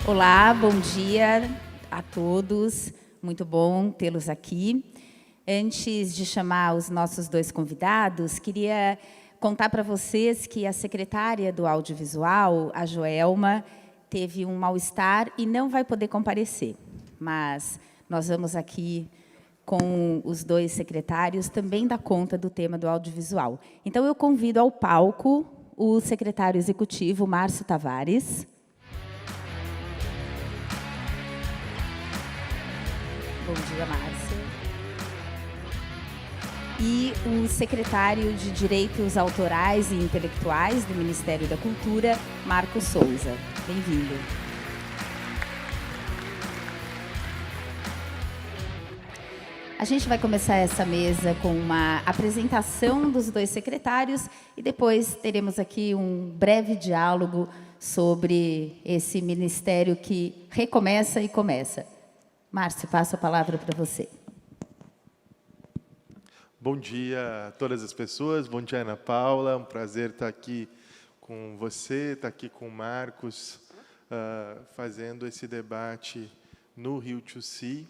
Olá, bom dia a todos. Muito bom tê-los aqui. Antes de chamar os nossos dois convidados, queria contar para vocês que a secretária do audiovisual, a Joelma, teve um mal-estar e não vai poder comparecer. Mas nós vamos aqui com os dois secretários também dar conta do tema do audiovisual. Então, eu convido ao palco o secretário executivo, Márcio Tavares. Bom dia, Márcio. E o secretário de Direitos Autorais e Intelectuais do Ministério da Cultura, Marcos Souza. Bem-vindo. A gente vai começar essa mesa com uma apresentação dos dois secretários e depois teremos aqui um breve diálogo sobre esse ministério que recomeça e começa. Márcio, passo a palavra para você. Bom dia a todas as pessoas, bom dia Ana Paula, é um prazer estar aqui com você, estar aqui com o Marcos, fazendo esse debate no Rio to See.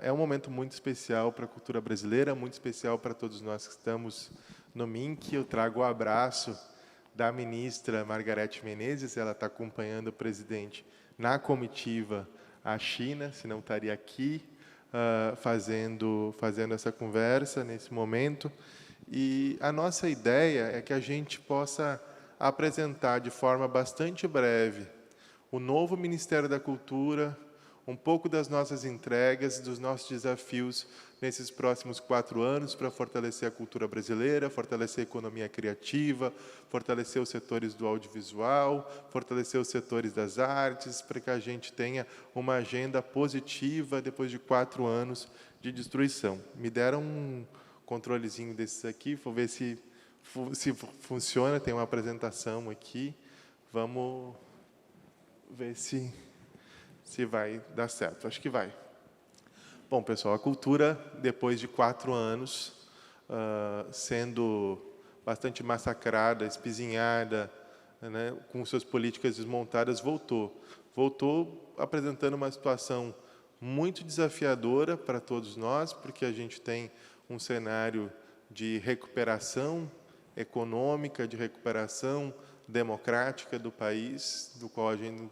É um momento muito especial para a cultura brasileira, muito especial para todos nós que estamos no MINC. Eu trago o abraço da ministra Margarete Menezes, ela está acompanhando o presidente na comitiva à China, senão estaria aqui fazendo essa conversa nesse momento. E a nossa ideia é que a gente possa apresentar de forma bastante breve o novo Ministério da Cultura, um pouco das nossas entregas, dos nossos desafios nesses próximos 4 anos para fortalecer a cultura brasileira, fortalecer a economia criativa, fortalecer os setores do audiovisual, fortalecer os setores das artes, para que a gente tenha uma agenda positiva depois de 4 anos de destruição. Me deram um controlezinho desses aqui, vou ver se funciona, tem uma apresentação aqui, vamos ver se vai dar certo. Acho que vai. Bom, pessoal, a cultura, depois de 4 anos, sendo bastante massacrada, espizinhada, né, com suas políticas desmontadas, voltou. Voltou apresentando uma situação muito desafiadora para todos nós, porque a gente tem um cenário de recuperação econômica, de recuperação democrática do país,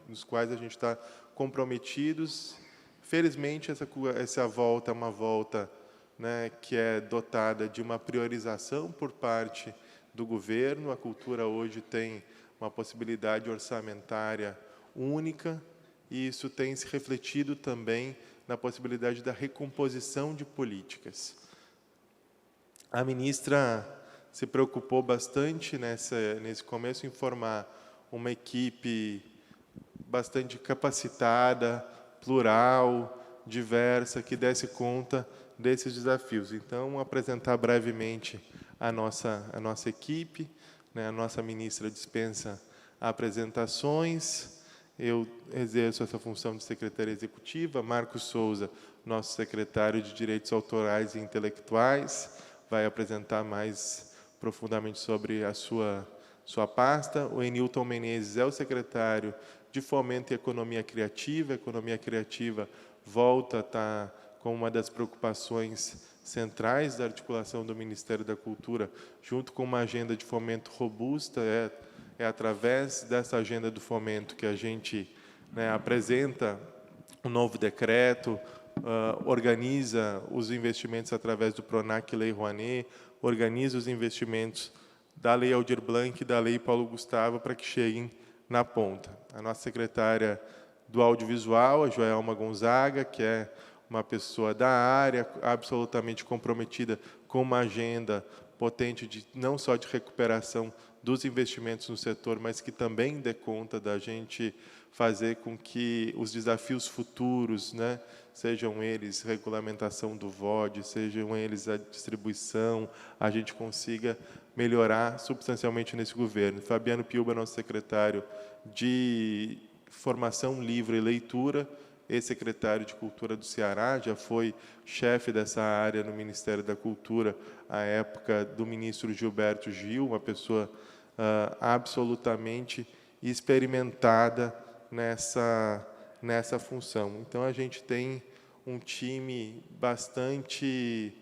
dos quais a gente está comprometidos. Felizmente, essa volta é uma volta, né, que é dotada de uma priorização por parte do governo. A cultura hoje tem uma possibilidade orçamentária única e isso tem se refletido também na possibilidade da recomposição de políticas. A ministra se preocupou bastante nesse começo em formar uma equipe bastante capacitada, plural, diversa, que desse conta desses desafios. Então, apresentar brevemente a nossa equipe, né? A nossa ministra dispensa apresentações, eu exerço essa função de secretária executiva, Marcos Souza, nosso secretário de Direitos Autorais e Intelectuais, vai apresentar mais profundamente sobre a sua pasta. O Enilton Menezes é o secretário de Fomento e Economia Criativa. A economia criativa volta a estar como uma das preocupações centrais da articulação do Ministério da Cultura, junto com uma agenda de fomento robusta. É através dessa agenda do fomento que a gente, né, apresenta um novo decreto, organiza os investimentos através do PRONAC Lei Rouanet, organiza os investimentos da Lei Aldir Blanc e da Lei Paulo Gustavo para que cheguem na ponta. A nossa secretária do audiovisual, a Joelma Gonzaga, que é uma pessoa da área, absolutamente comprometida com uma agenda potente não só de recuperação dos investimentos no setor, mas que também dê conta da gente fazer com que os desafios futuros, né, sejam eles regulamentação do VOD, sejam eles a distribuição, a gente consiga melhorar substancialmente nesse governo. Fabiano Piuba, nosso secretário de Formação, Livro e Leitura, ex-secretário de Cultura do Ceará, já foi chefe dessa área no Ministério da Cultura à época do ministro Gilberto Gil, uma pessoa absolutamente experimentada nessa função. Então, a gente tem um time bastante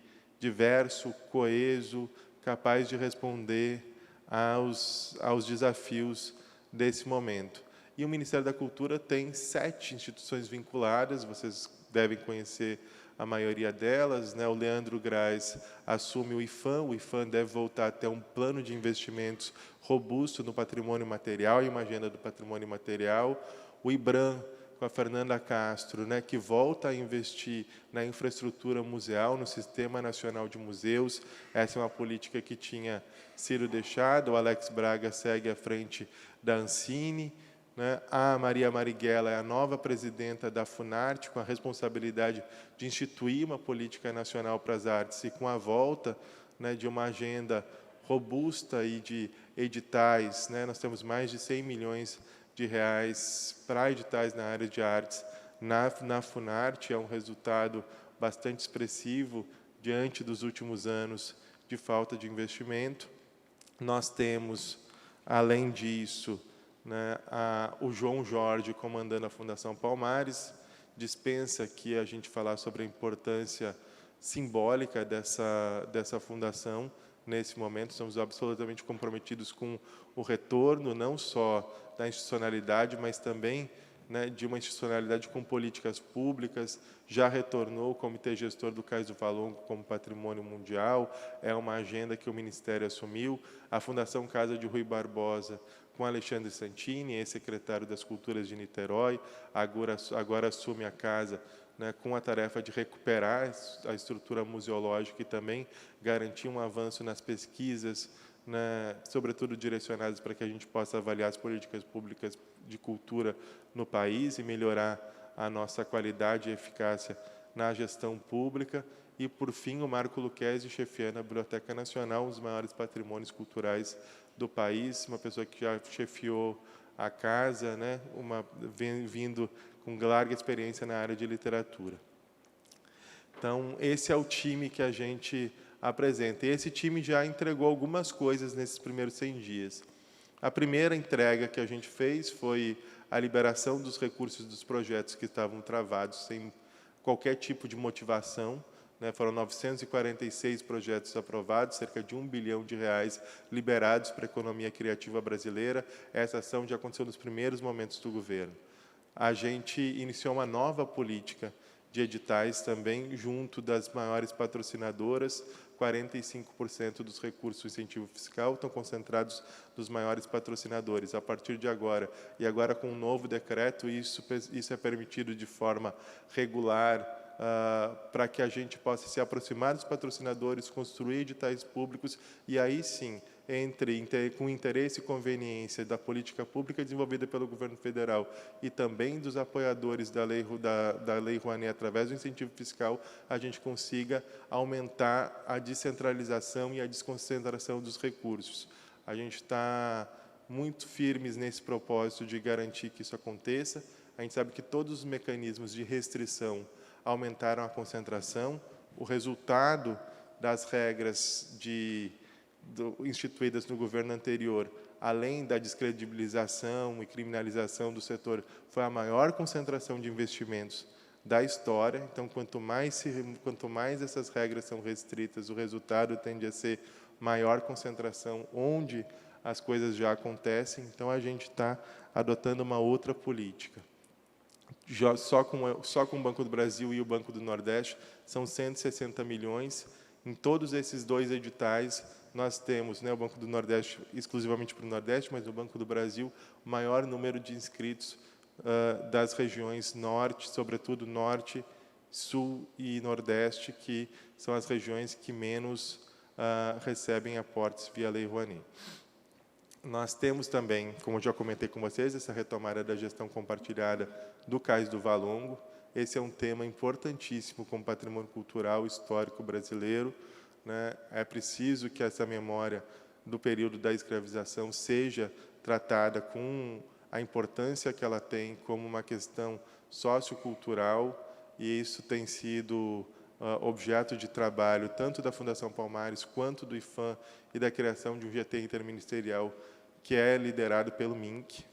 diverso, coeso, capaz de responder aos desafios desse momento. E o Ministério da Cultura tem 7 instituições vinculadas, vocês devem conhecer a maioria delas, né? O Leandro Graz assume o IFAM deve voltar a ter um plano de investimentos robusto no patrimônio material e uma agenda do patrimônio material. O IBRAM, com a Fernanda Castro, né, que volta a investir na infraestrutura museal, no Sistema Nacional de Museus. Essa é uma política que tinha sido deixada. O Alex Braga segue à frente da Ancine, né? A Maria Marighella é a nova presidenta da Funarte, com a responsabilidade de instituir uma política nacional para as artes e com a volta, né, de uma agenda robusta e de editais, né? Nós temos mais de 100 milhões de reais para editais na área de artes na Funarte. É um resultado bastante expressivo diante dos últimos anos de falta de investimento. Nós temos, além disso, né, o João Jorge comandando a Fundação Palmares. Dispensa que a gente falar sobre a importância simbólica dessa fundação. Nesse momento, estamos absolutamente comprometidos com o retorno, não só da institucionalidade, mas também, né, de uma institucionalidade com políticas públicas. Já retornou o Comitê Gestor do Cais do Valongo como patrimônio mundial, é uma agenda que o Ministério assumiu. A Fundação Casa de Rui Barbosa, com Alexandre Santini, ex-secretário das Culturas de Niterói, agora assume a casa, né, com a tarefa de recuperar a estrutura museológica e também garantir um avanço nas pesquisas, né, sobretudo direcionadas para que a gente possa avaliar as políticas públicas de cultura no país e melhorar a nossa qualidade e eficácia na gestão pública. E, por fim, o Marco Lucchesi chefiando a Biblioteca Nacional, um dos maiores patrimônios culturais do país, uma pessoa que já chefiou a casa, né, vindo com larga experiência na área de literatura. Então, esse é o time que a gente apresenta. E esse time já entregou algumas coisas nesses primeiros 100 dias. A primeira entrega que a gente fez foi a liberação dos recursos dos projetos que estavam travados sem qualquer tipo de motivação, né? Foram 946 projetos aprovados, cerca de R$ 1 bilhão liberados para a economia criativa brasileira. Essa ação já aconteceu nos primeiros momentos do governo. A gente iniciou uma nova política de editais também, junto das maiores patrocinadoras. 45% dos recursos do incentivo fiscal estão concentrados nos maiores patrocinadores. A partir de agora, e agora com um novo decreto, isso é permitido de forma regular, para que a gente possa se aproximar dos patrocinadores, construir editais públicos e aí sim, com interesse e conveniência da política pública desenvolvida pelo governo federal e também dos apoiadores da Lei Rouanet através do incentivo fiscal, a gente consiga aumentar a descentralização e a desconcentração dos recursos. A gente está muito firmes nesse propósito de garantir que isso aconteça. A gente sabe que todos os mecanismos de restrição aumentaram a concentração. O resultado das regras instituídas no governo anterior, além da descredibilização e criminalização do setor, foi a maior concentração de investimentos da história. Então, quanto mais essas regras são restritas, o resultado tende a ser maior concentração onde as coisas já acontecem. Então, a gente está adotando uma outra política. Só com o Banco do Brasil e o Banco do Nordeste, são 160 milhões. Em todos esses 2 editais, nós temos, né, o Banco do Nordeste exclusivamente para o Nordeste, mas no Banco do Brasil, o maior número de inscritos das regiões Norte, sobretudo Norte, Sul e Nordeste, que são as regiões que menos recebem aportes via Lei Rouanet. Nós temos também, como já comentei com vocês, essa retomada da gestão compartilhada do Cais do Valongo. Esse é um tema importantíssimo como patrimônio cultural histórico brasileiro, né? É preciso que essa memória do período da escravização seja tratada com a importância que ela tem como uma questão sociocultural, e isso tem sido objeto de trabalho tanto da Fundação Palmares quanto do IFAM e da criação de um GT interministerial que é liderado pelo MINC.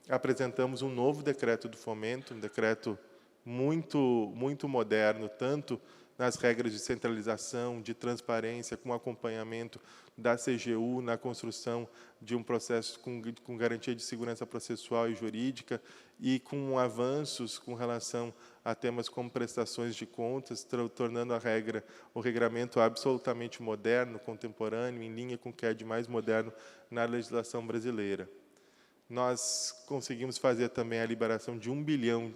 apresentamos um novo decreto do fomento, um decreto muito moderno, tanto nas regras de centralização, de transparência, com acompanhamento da CGU na construção de um processo com garantia de segurança processual e jurídica e com avanços com relação a temas como prestações de contas, tornando o regramento absolutamente moderno, contemporâneo, em linha com o que é de mais moderno na legislação brasileira. Nós conseguimos fazer também a liberação de R$ 1 bilhão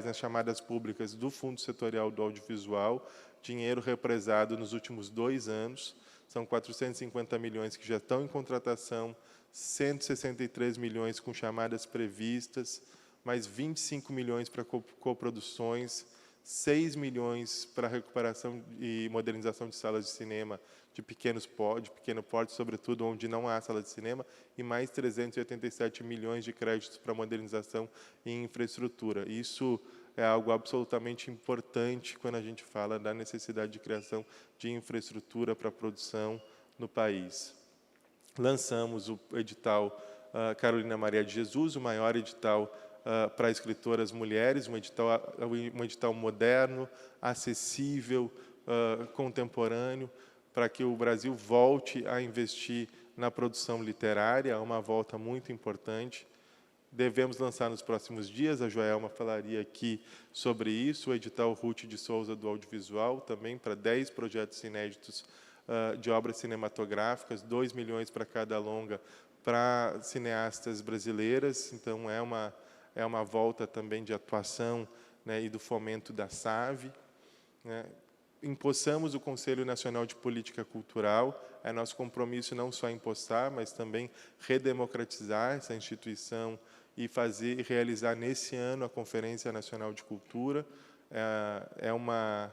nas chamadas públicas do Fundo Setorial do Audiovisual, dinheiro represado nos últimos 2 anos, são 450 milhões que já estão em contratação, 163 milhões com chamadas previstas, mais 25 milhões para coproduções, 6 milhões para recuperação e modernização de salas de cinema de pequeno porte, sobretudo onde não há sala de cinema, e mais 387 milhões de créditos para modernização e infraestrutura. Isso é algo absolutamente importante quando a gente fala da necessidade de criação de infraestrutura para a produção no país. Lançamos o edital Carolina Maria de Jesus, o maior edital para escritoras mulheres, um edital moderno, acessível, contemporâneo, para que o Brasil volte a investir na produção literária, é uma volta muito importante. Devemos lançar nos próximos dias, a Joelma falaria aqui sobre isso, o edital Ruth de Souza do Audiovisual, também para 10 projetos inéditos de obras cinematográficas, 2 milhões para cada longa para cineastas brasileiras, então é uma volta também de atuação, né, e do fomento da SAVE, né. Empossamos o Conselho Nacional de Política Cultural, é nosso compromisso não só empossar, mas também redemocratizar essa instituição e realizar nesse ano a Conferência Nacional de Cultura. É uma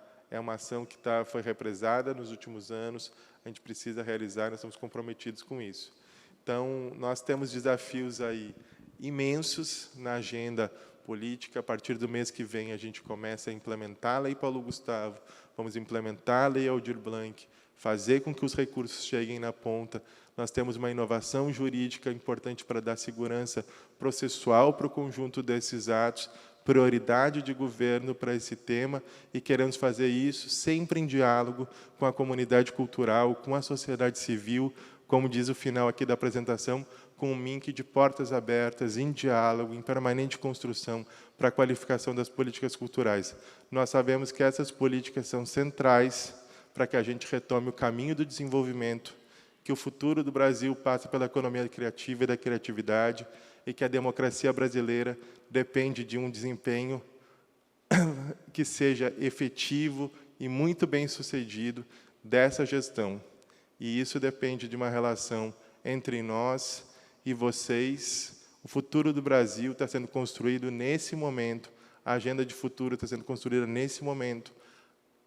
ação que foi represada nos últimos anos, a gente precisa realizar, nós estamos comprometidos com isso. Então, nós temos desafios aí imensos na agenda política. A partir do mês que vem, a gente começa a implementar a Lei Paulo Gustavo, vamos implementar a Lei Aldir Blanc, fazer com que os recursos cheguem na ponta. Nós temos uma inovação jurídica importante para dar segurança processual para o conjunto desses atos, prioridade de governo para esse tema, e queremos fazer isso sempre em diálogo com a comunidade cultural, com a sociedade civil, como diz o final aqui da apresentação, com um MINC de portas abertas, em diálogo, em permanente construção para a qualificação das políticas culturais. Nós sabemos que essas políticas são centrais para que a gente retome o caminho do desenvolvimento, que o futuro do Brasil passa pela economia criativa e da criatividade, e que a democracia brasileira depende de um desempenho que seja efetivo e muito bem-sucedido dessa gestão. E isso depende de uma relação entre nós e vocês. O futuro do Brasil está sendo construído nesse momento, a agenda de futuro está sendo construída nesse momento,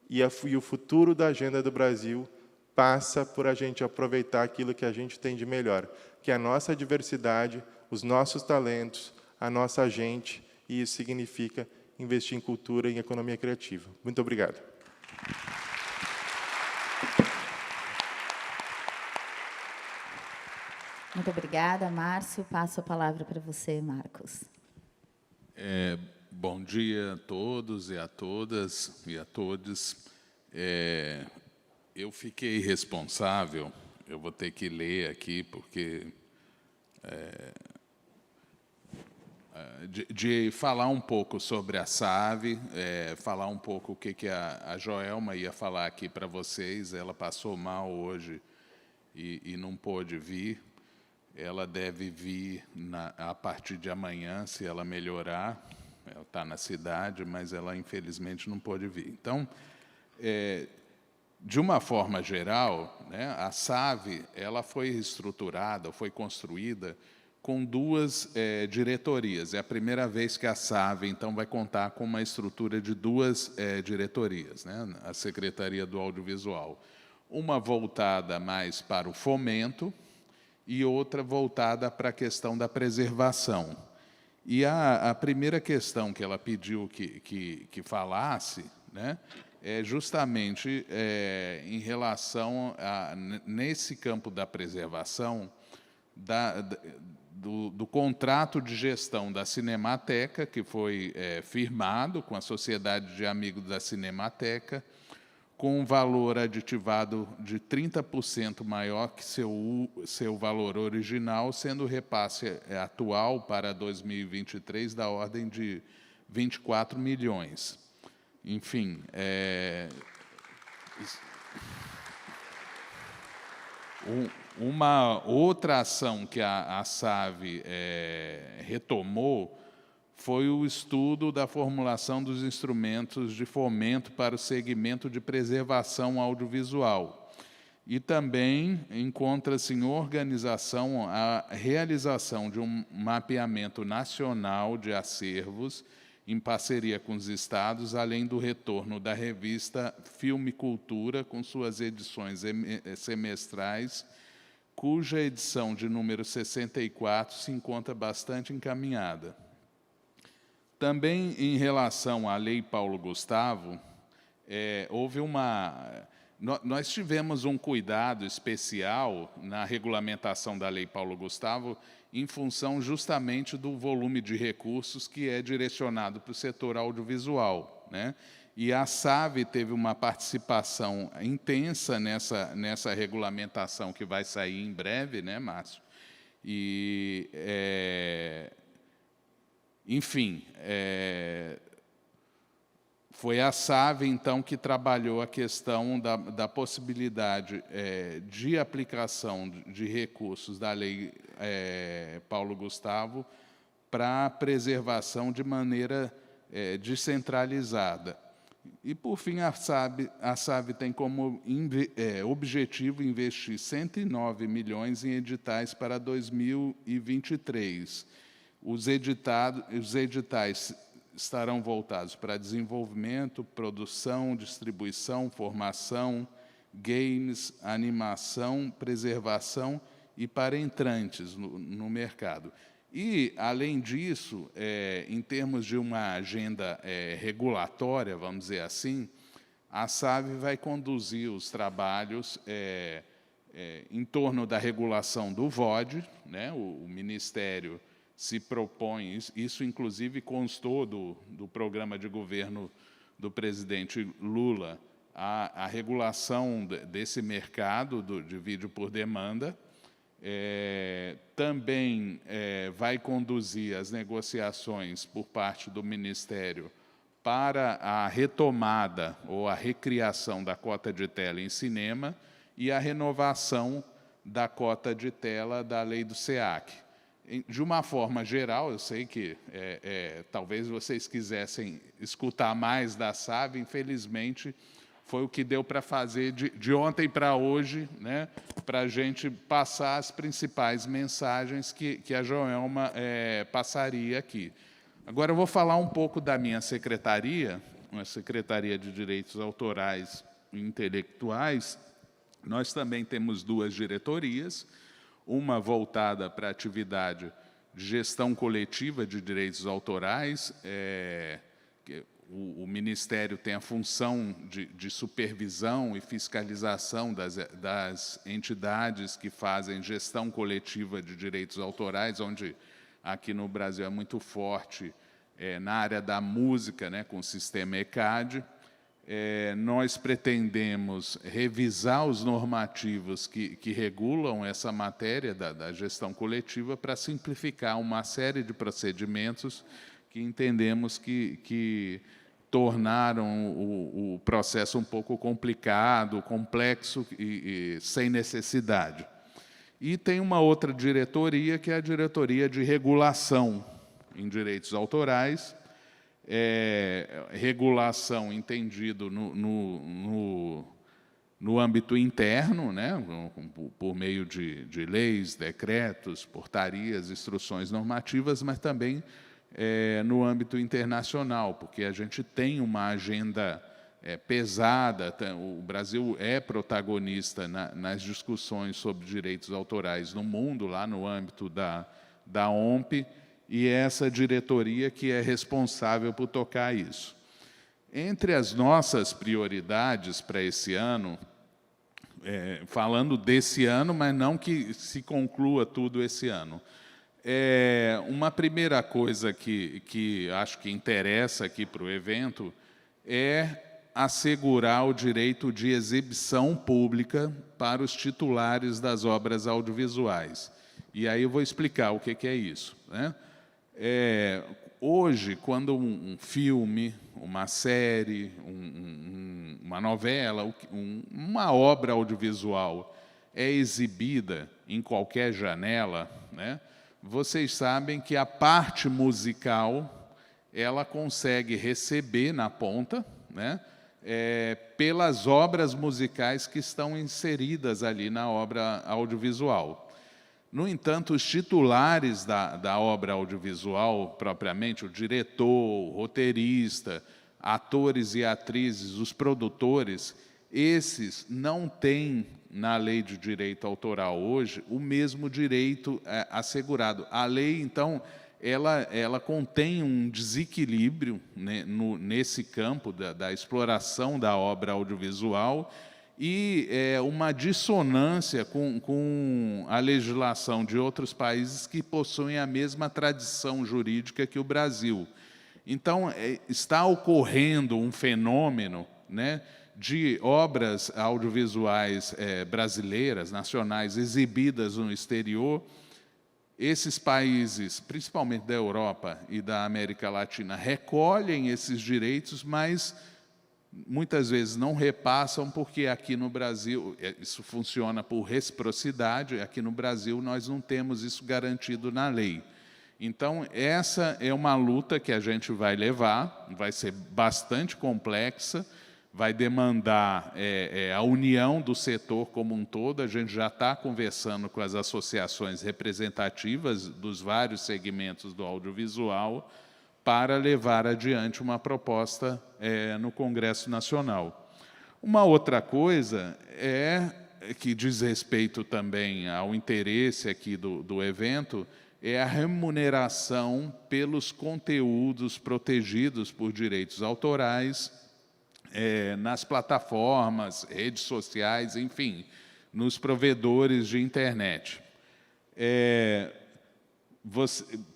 e o futuro da agenda do Brasil passa por a gente aproveitar aquilo que a gente tem de melhor, que é a nossa diversidade, os nossos talentos, a nossa gente, e isso significa investir em cultura e em economia criativa. Muito obrigado. Muito obrigada, Márcio. Passo a palavra para você, Marcos. Bom dia a todos e a todas e a todos. Eu fiquei responsável, eu vou ter que ler aqui, porque de falar um pouco sobre a SAVE, falar um pouco o que a Joelma ia falar aqui para vocês. Ela passou mal hoje e não pôde vir. Ela deve vir a partir de amanhã, se ela melhorar. Ela está na cidade, mas ela, infelizmente, não pôde vir. Então, de uma forma geral, né, a SAVE ela foi estruturada, foi construída com 2 diretorias. É a primeira vez que a SAVE, então, vai contar com uma estrutura de 2 diretorias, né? A Secretaria do Audiovisual. Uma voltada mais para o fomento, e outra voltada para a questão da preservação. E a primeira questão que ela pediu que falasse, né, é justamente em relação a, nesse campo da preservação, do contrato de gestão da Cinemateca, que foi firmado com a Sociedade de Amigos da Cinemateca, com um valor aditivado de 30% maior que seu valor original, sendo o repasse atual para 2023 da ordem de 24 milhões. Enfim, uma outra ação que a SAV retomou foi o estudo da formulação dos instrumentos de fomento para o segmento de preservação audiovisual. E também encontra-se em organização a realização de um mapeamento nacional de acervos em parceria com os estados, além do retorno da revista Filme Cultura, com suas edições semestrais, cuja edição de número 64 se encontra bastante encaminhada. Também, em relação à Lei Paulo Gustavo, houve nós tivemos um cuidado especial na regulamentação da Lei Paulo Gustavo em função justamente do volume de recursos que é direcionado para o setor audiovisual, né? E a SAV teve uma participação intensa nessa regulamentação que vai sair em breve, né, Márcio? E, enfim, foi a SAV, então, que trabalhou a questão da possibilidade de aplicação de recursos da Lei Paulo Gustavo para a preservação de maneira descentralizada. E, por fim, a SAV tem como objetivo investir 109 milhões em editais para 2023. Os editais estarão voltados para desenvolvimento, produção, distribuição, formação, games, animação, preservação e para entrantes no mercado. E, além disso, em termos de uma agenda regulatória, vamos dizer assim, a SAV vai conduzir os trabalhos em torno da regulação do VOD, né? O Ministério se propõe, isso inclusive constou do programa de governo do presidente Lula, a regulação desse mercado de vídeo por demanda. Também vai conduzir as negociações por parte do Ministério para a retomada ou a recriação da cota de tela em cinema e a renovação da cota de tela da lei do SEAC. De uma forma geral, eu sei que talvez vocês quisessem escutar mais da SAV, infelizmente, foi o que deu para fazer de ontem para hoje, né, para a gente passar as principais mensagens que a Joelma passaria aqui. Agora, eu vou falar um pouco da minha secretaria, a Secretaria de Direitos Autorais e Intelectuais. Nós também temos duas diretorias, uma voltada para a atividade de gestão coletiva de direitos autorais, o Ministério tem a função de supervisão e fiscalização das entidades que fazem gestão coletiva de direitos autorais, onde aqui no Brasil é muito forte na área da música, né, com o sistema ECAD. Nós pretendemos revisar os normativos que regulam essa matéria da gestão coletiva para simplificar uma série de procedimentos que entendemos que tornaram o processo um pouco complicado, complexo e sem necessidade. E tem uma outra diretoria, que é a diretoria de regulação em direitos autorais, regulação entendido no âmbito interno, né, por meio de leis, decretos, portarias, instruções normativas, mas também no âmbito internacional, porque a gente tem uma agenda pesada, o Brasil é protagonista nas discussões sobre direitos autorais no mundo, lá no âmbito da OMP, e é essa diretoria que é responsável por tocar isso. Entre as nossas prioridades para esse ano, falando desse ano, mas não que se conclua tudo esse ano, Uma primeira coisa que acho que interessa aqui para o evento é assegurar o direito de exibição pública para os titulares das obras audiovisuais. E aí eu vou explicar o que é isso, né? Hoje, quando um filme, uma série, uma novela, uma obra audiovisual é exibida em qualquer janela, né, vocês sabem que a parte musical ela consegue receber na ponta, né, pelas obras musicais que estão inseridas ali na obra audiovisual. No entanto, os titulares da obra audiovisual, propriamente, o diretor, o roteirista, atores e atrizes, os produtores, esses não têm, na lei de direito autoral hoje, o mesmo direito assegurado. A lei, então, ela contém um desequilíbrio, né, nesse campo da exploração da obra audiovisual, e uma dissonância com a legislação de outros países que possuem a mesma tradição jurídica que o Brasil. Então, está ocorrendo um fenômeno, né, de obras audiovisuais brasileiras, nacionais, exibidas no exterior. Esses países, principalmente da Europa e da América Latina, recolhem esses direitos, mas muitas vezes não repassam, porque aqui no Brasil, isso funciona por reciprocidade, aqui no Brasil nós não temos isso garantido na lei. Então, essa é uma luta que a gente vai levar, vai ser bastante complexa, vai demandar a união do setor como um todo. A gente já está conversando com as associações representativas dos vários segmentos do audiovisual, para levar adiante uma proposta no Congresso Nacional. Uma outra coisa que diz respeito também ao interesse aqui do evento, é a remuneração pelos conteúdos protegidos por direitos autorais nas plataformas, redes sociais, enfim, nos provedores de internet.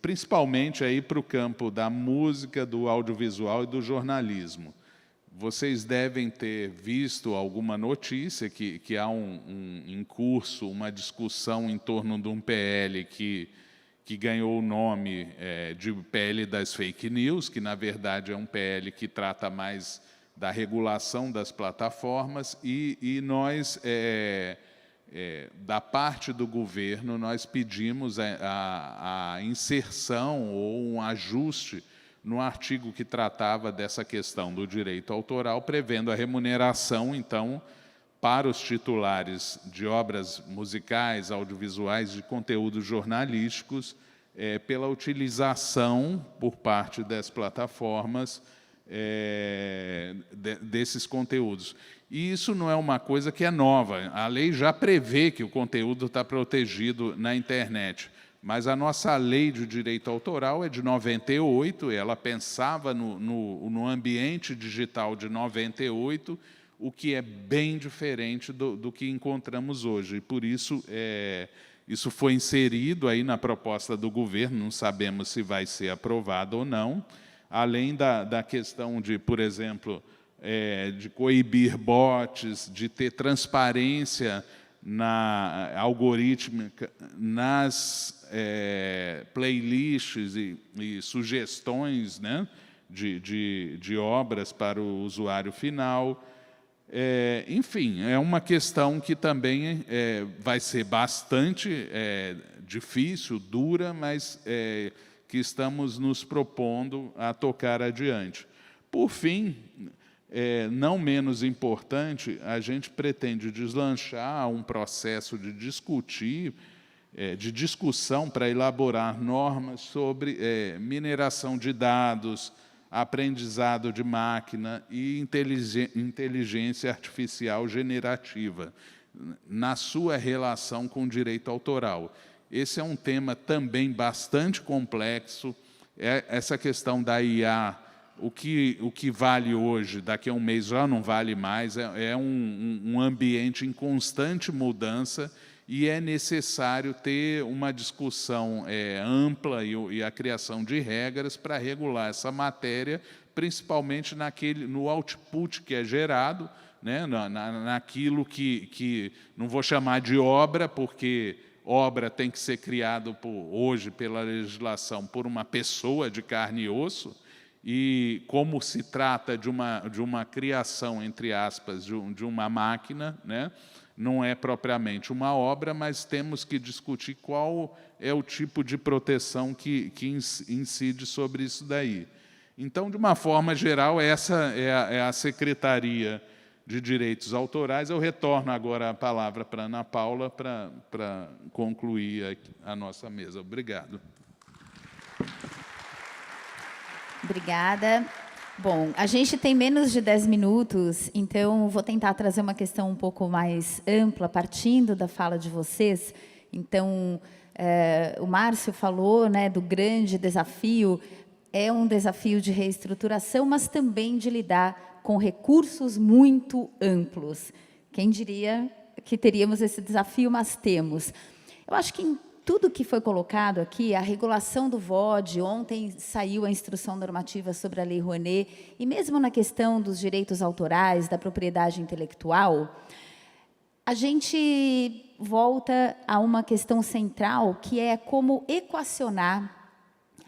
Principalmente aí para o campo da música, do audiovisual e do jornalismo. Vocês devem ter visto alguma notícia que há em curso uma discussão em torno de um PL que ganhou o nome de PL das fake news, que na verdade é um PL que trata mais da regulação das plataformas, e nós da parte do governo, nós pedimos a inserção ou um ajuste no artigo que tratava dessa questão do direito autoral, prevendo a remuneração, então, para os titulares de obras musicais, audiovisuais, de conteúdos jornalísticos, pela utilização por parte das plataformas desses conteúdos. E isso não é uma coisa que é nova. A lei já prevê que o conteúdo está protegido na internet, mas a nossa lei de direito autoral é de 98, ela pensava no ambiente digital de 98, o que é bem diferente do que encontramos hoje. E, por isso, isso foi inserido aí na proposta do governo, não sabemos se vai ser aprovado ou não, além da questão de, por exemplo, de coibir bots, de ter transparência algorítmica nas playlists e sugestões, né, de obras para o usuário final. Enfim, é uma questão que também vai ser bastante difícil, dura, mas que estamos nos propondo a tocar adiante. Por fim, não menos importante, a gente pretende deslanchar um processo de discussão para elaborar normas sobre mineração de dados, aprendizado de máquina e inteligência artificial generativa, na sua relação com o direito autoral. Esse é um tema também bastante complexo. Essa questão da IA, o que vale hoje, daqui a um mês já não vale mais, é um ambiente em constante mudança, e é necessário ter uma discussão ampla e a criação de regras para regular essa matéria, principalmente no output que é gerado, né, naquilo que não vou chamar de obra, porque obra tem que ser criado hoje, pela legislação, por uma pessoa de carne e osso, e como se trata de uma criação, entre aspas, de uma máquina, né, não é propriamente uma obra, mas temos que discutir qual é o tipo de proteção que incide sobre isso daí. Então, de uma forma geral, essa é a Secretaria de Direitos Autorais. Eu retorno agora a palavra para a Ana Paula para concluir a nossa mesa. Obrigado. Obrigada. Bom, a gente tem menos de 10 minutos, então vou tentar trazer uma questão um pouco mais ampla, partindo da fala de vocês. Então, o Márcio falou, né, do grande desafio. É um desafio de reestruturação, mas também de lidar com recursos muito amplos. Quem diria que teríamos esse desafio, mas temos. Eu acho que em tudo que foi colocado aqui, a regulação do VOD, ontem saiu a instrução normativa sobre a Lei Rouanet, e mesmo na questão dos direitos autorais, da propriedade intelectual, a gente volta a uma questão central, que é como equacionar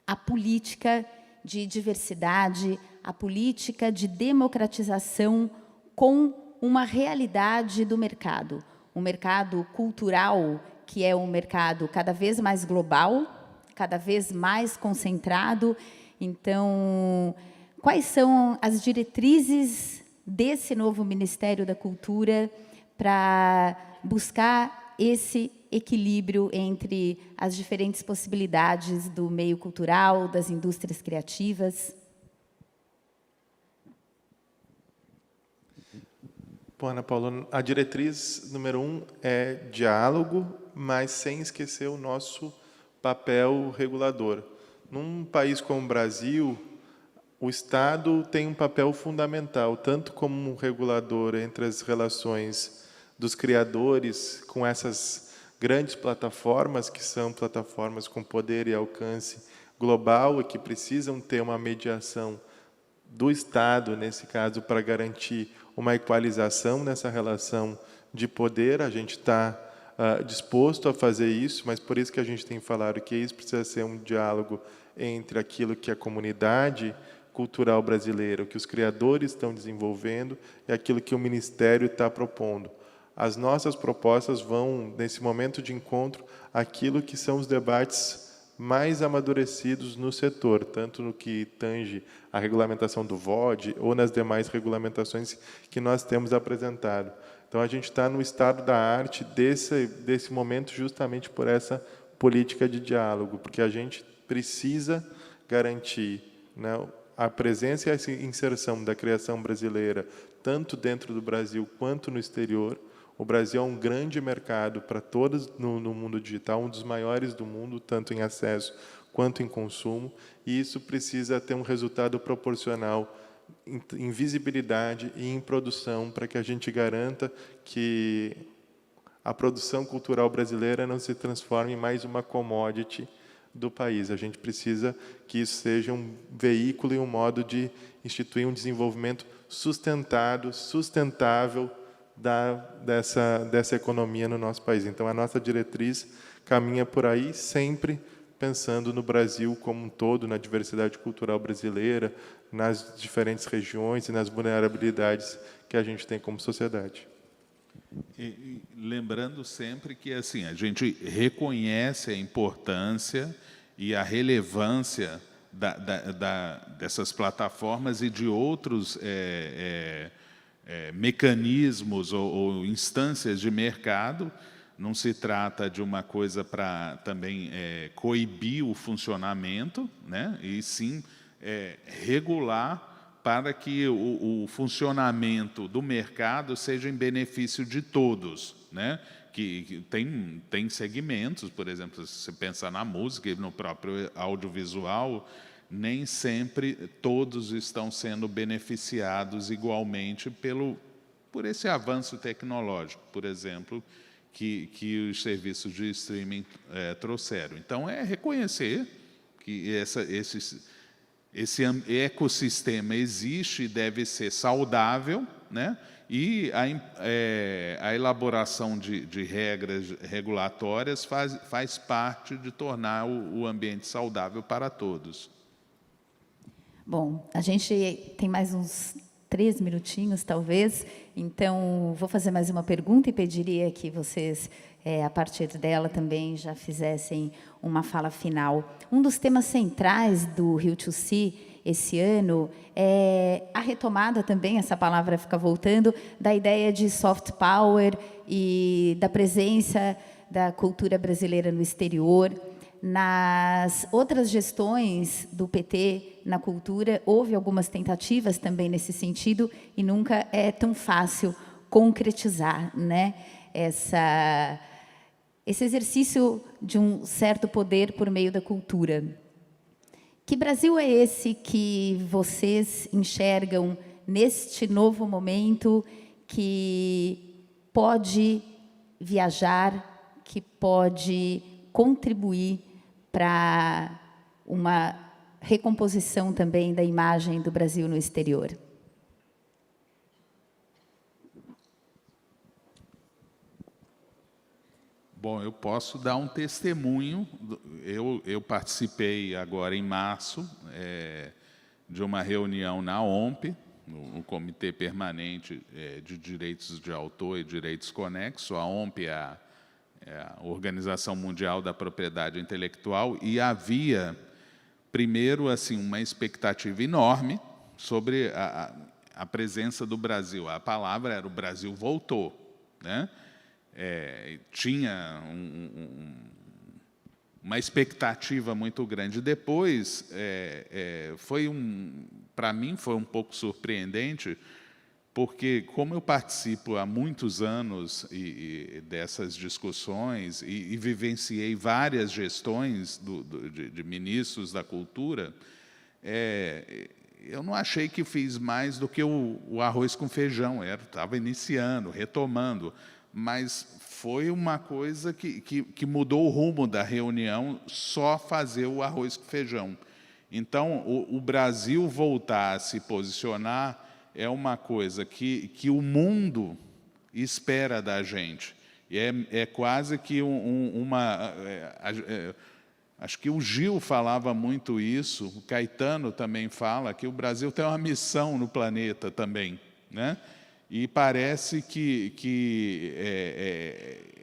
a política de diversidade, a política de democratização com uma realidade do mercado. Um mercado cultural, que é um mercado cada vez mais global, cada vez mais concentrado. Então, quais são as diretrizes desse novo Ministério da Cultura para buscar esse equilíbrio entre as diferentes possibilidades do meio cultural, das indústrias criativas? Bom, Ana Paula, a diretriz número 1 é diálogo, mas sem esquecer o nosso papel regulador. Num país como o Brasil, o Estado tem um papel fundamental, tanto como um regulador entre as relações dos criadores com essas grandes plataformas, que são plataformas com poder e alcance global e que precisam ter uma mediação do Estado, nesse caso, para garantir uma equalização nessa relação de poder. A gente está disposto a fazer isso, mas por isso que a gente tem falado que isso precisa ser um diálogo entre aquilo que a comunidade cultural brasileira, o que os criadores estão desenvolvendo e aquilo que o Ministério está propondo. As nossas propostas vão, nesse momento de encontro, aquilo que são os debates mais amadurecidos no setor, tanto no que tange a regulamentação do VOD ou nas demais regulamentações que nós temos apresentado. Então, a gente está no estado da arte desse momento justamente por essa política de diálogo, porque a gente precisa garantir, né, a presença e a inserção da criação brasileira, tanto dentro do Brasil quanto no exterior. O Brasil é um grande mercado para todos no mundo digital, um dos maiores do mundo, tanto em acesso quanto em consumo, e isso precisa ter um resultado proporcional em visibilidade e em produção, para que a gente garanta que a produção cultural brasileira não se transforme em mais uma commodity do país. A gente precisa que isso seja um veículo e um modo de instituir um desenvolvimento sustentado, sustentável, dessa economia no nosso país. Então, a nossa diretriz caminha por aí, sempre pensando no Brasil como um todo, na diversidade cultural brasileira, nas diferentes regiões e nas vulnerabilidades que a gente tem como sociedade. E lembrando sempre que assim, a gente reconhece a importância e a relevância dessas plataformas e de outros mecanismos ou instâncias de mercado. Não se trata de uma coisa para também coibir o funcionamento, né? E sim regular para que o funcionamento do mercado seja em benefício de todos, né? Que tem segmentos, por exemplo, se você pensar na música e no próprio audiovisual, nem sempre todos estão sendo beneficiados igualmente por esse avanço tecnológico, por exemplo, que os serviços de streaming trouxeram. Então, é reconhecer que esse ecossistema existe e deve ser saudável, né? E a elaboração de regras regulatórias faz parte de tornar o ambiente saudável para todos. Bom, a gente tem mais uns 3 minutinhos, talvez, então vou fazer mais uma pergunta e pediria que vocês, a partir dela, também já fizessem uma fala final. Um dos temas centrais do Rio to Sea esse ano é a retomada também, essa palavra fica voltando, da ideia de soft power e da presença da cultura brasileira no exterior. Nas outras gestões do PT na cultura, houve algumas tentativas também nesse sentido e nunca é tão fácil concretizar, né, esse exercício de um certo poder por meio da cultura. Que Brasil é esse que vocês enxergam neste novo momento que pode viajar, que pode contribuir para uma recomposição também da imagem do Brasil no exterior? Bom, eu posso dar um testemunho. Eu participei agora em março de uma reunião na OMP, no Comitê Permanente de Direitos de Autor e Direitos Conexos. A OMP é a Organização Mundial da Propriedade Intelectual, e havia, primeiro, assim, uma expectativa enorme sobre a presença do Brasil. A palavra era: o Brasil voltou, né? Tinha uma expectativa muito grande. Depois, para mim, foi um pouco surpreendente, porque, como eu participo há muitos anos dessas discussões e vivenciei várias gestões de ministros da cultura, eu não achei que fiz mais do que o arroz com feijão. Estava iniciando, retomando, mas foi uma coisa que mudou o rumo da reunião, só fazer o arroz com feijão. Então, o Brasil voltar a se posicionar é uma coisa que o mundo espera da gente. E é quase que acho que o Gil falava muito isso, o Caetano também fala, que o Brasil tem uma missão no planeta também, né? E parece que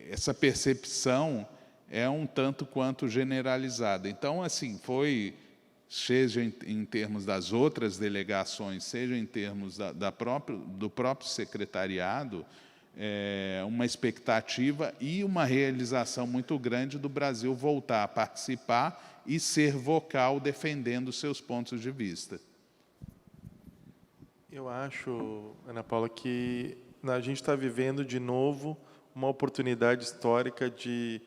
essa percepção é um tanto quanto generalizada. Então, assim, seja em termos das outras delegações, seja em termos do próprio secretariado, uma expectativa e uma realização muito grande do Brasil voltar a participar e ser vocal defendendo seus pontos de vista. Eu acho, Ana Paula, que a gente está vivendo de novo uma oportunidade histórica de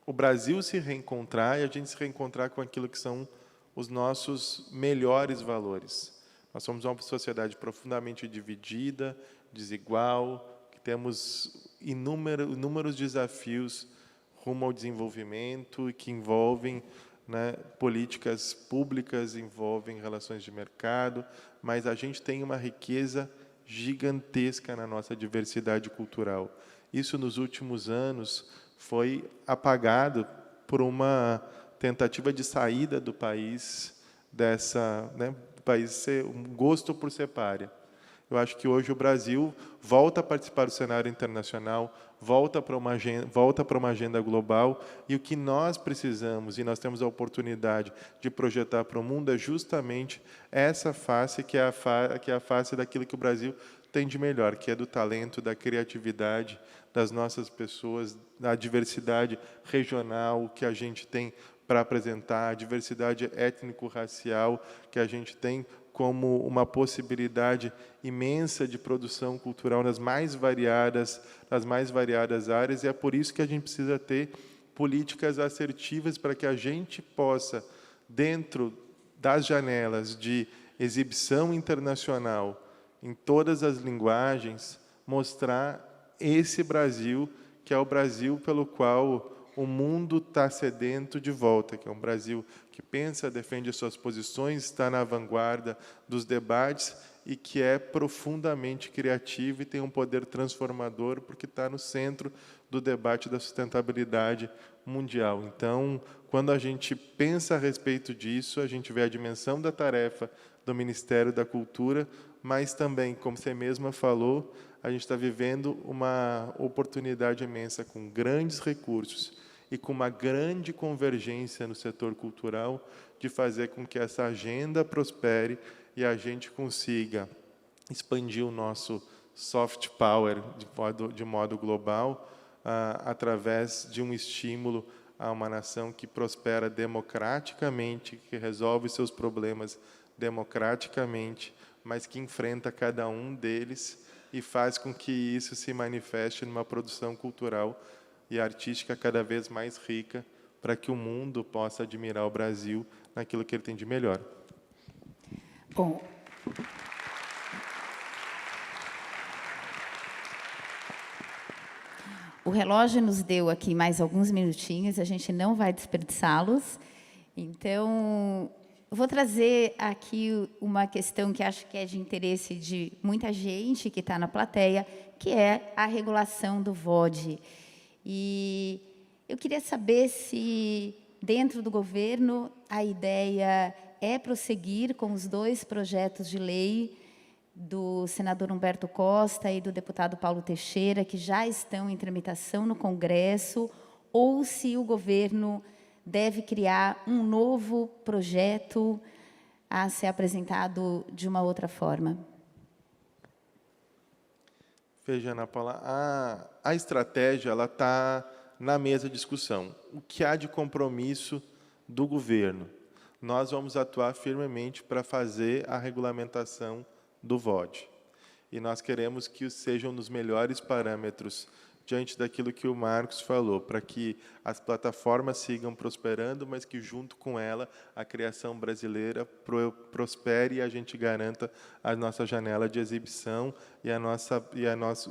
o Brasil se reencontrar e a gente se reencontrar com aquilo que são os nossos melhores valores. Nós somos uma sociedade profundamente dividida, desigual, que temos inúmeros desafios rumo ao desenvolvimento e que envolvem, né, políticas públicas, envolvem relações de mercado, mas a gente tem uma riqueza gigantesca na nossa diversidade cultural. Isso, nos últimos anos, foi apagado por uma tentativa de saída do país do país ser um gosto por ser pária. Eu acho que hoje o Brasil volta a participar do cenário internacional, volta para uma agenda global, e o que nós precisamos, e nós temos a oportunidade de projetar para o mundo, é justamente essa face que é a face daquilo que o Brasil tem de melhor, que é do talento, da criatividade das nossas pessoas, da diversidade regional que a gente tem para apresentar, a diversidade étnico-racial que a gente tem como uma possibilidade imensa de produção cultural nas mais variadas áreas, e é por isso que a gente precisa ter políticas assertivas para que a gente possa, dentro das janelas de exibição internacional, em todas as linguagens, mostrar esse Brasil que é o Brasil pelo qual o mundo está sedento de volta, que é um Brasil que pensa, defende as suas posições, está na vanguarda dos debates e que é profundamente criativo e tem um poder transformador, porque está no centro do debate da sustentabilidade mundial. Então, quando a gente pensa a respeito disso, a gente vê a dimensão da tarefa do Ministério da Cultura, mas também, como você mesma falou, a gente está vivendo uma oportunidade imensa com grandes recursos e com uma grande convergência no setor cultural de fazer com que essa agenda prospere e a gente consiga expandir o nosso soft power de modo global através de um estímulo a uma nação que prospera democraticamente, que resolve seus problemas democraticamente, mas que enfrenta cada um deles e faz com que isso se manifeste numa produção cultural e artística cada vez mais rica, para que o mundo possa admirar o Brasil naquilo que ele tem de melhor. Bom, o relógio nos deu aqui mais alguns minutinhos, a gente não vai desperdiçá-los. Então, eu vou trazer aqui uma questão que acho que é de interesse de muita gente que está na plateia, que é a regulação do VOD. E eu queria saber se, dentro do governo, a ideia é prosseguir com os 2 projetos de lei do senador Humberto Costa e do deputado Paulo Teixeira, que já estão em tramitação no Congresso, ou se o governo deve criar um novo projeto a ser apresentado de uma outra forma. Veja, Ana Paula, a estratégia ela está na mesa de discussão. O que há de compromisso do governo? Nós vamos atuar firmemente para fazer a regulamentação do VOD. E nós queremos que sejam nos melhores parâmetros diante daquilo que o Marcos falou, para que as plataformas sigam prosperando, mas que, junto com ela, a criação brasileira prospere e a gente garanta a nossa janela de exibição e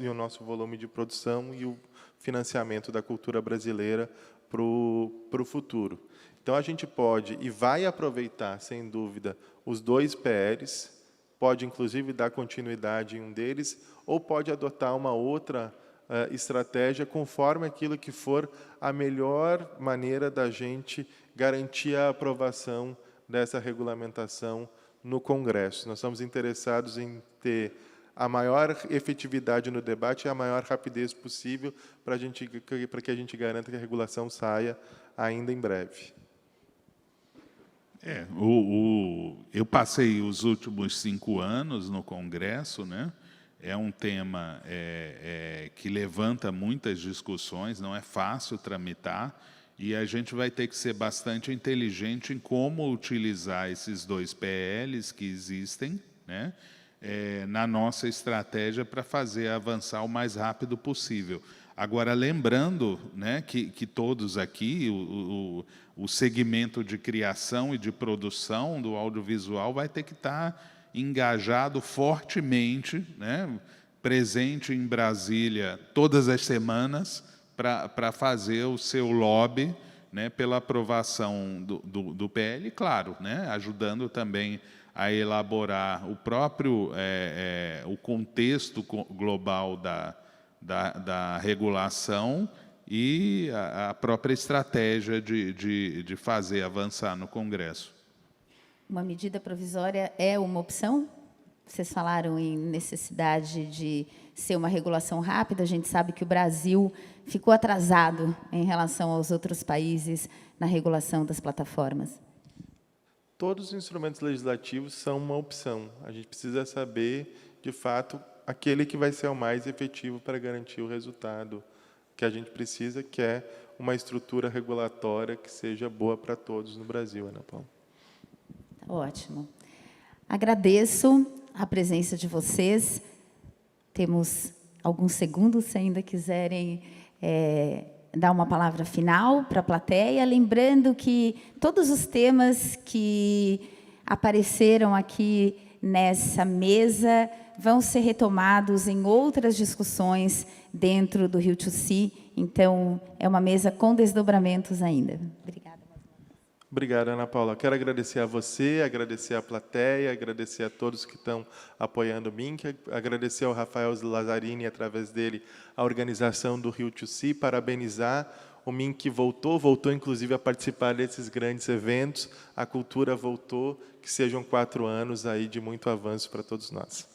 o nosso volume de produção e o financiamento da cultura brasileira para o futuro. Então, a gente pode e vai aproveitar, sem dúvida, os 2 PLs, pode, inclusive, dar continuidade em um deles, ou pode adotar uma outra estratégia conforme aquilo que for a melhor maneira da gente garantir a aprovação dessa regulamentação no Congresso. Nós estamos interessados em ter a maior efetividade no debate e a maior rapidez possível para que a gente garanta que a regulação saia ainda em breve. Eu passei os últimos 5 anos no Congresso, né? É um tema que levanta muitas discussões, não é fácil tramitar, e a gente vai ter que ser bastante inteligente em como utilizar esses 2 PLs que existem, né, na nossa estratégia para fazer avançar o mais rápido possível. Agora, lembrando, né, que todos aqui, o segmento de criação e de produção do audiovisual vai ter que estar engajado fortemente, né, presente em Brasília todas as semanas para fazer o seu lobby, né, pela aprovação do PL, claro, né, ajudando também a elaborar o próprio o contexto global da regulação e a própria estratégia de fazer avançar no Congresso. Uma medida provisória é uma opção? Vocês falaram em necessidade de ser uma regulação rápida. A gente sabe que o Brasil ficou atrasado em relação aos outros países na regulação das plataformas. Todos os instrumentos legislativos são uma opção. A gente precisa saber, de fato, aquele que vai ser o mais efetivo para garantir o resultado que a gente precisa, que é uma estrutura regulatória que seja boa para todos no Brasil, Ana Paula. Ótimo. Agradeço a presença de vocês. Temos alguns segundos, se ainda quiserem dar uma palavra final para a plateia. Lembrando que todos os temas que apareceram aqui nessa mesa vão ser retomados em outras discussões dentro do Rio2C Então, é uma mesa com desdobramentos ainda. Obrigada. Obrigado, Ana Paula. Quero agradecer a você, agradecer à plateia, agradecer a todos que estão apoiando o MINC, agradecer ao Rafael Lazzarini, através dele, a organização do Rio to Sea, parabenizar o MINC voltou inclusive a participar desses grandes eventos, a cultura voltou, que sejam 4 anos aí de muito avanço para todos nós.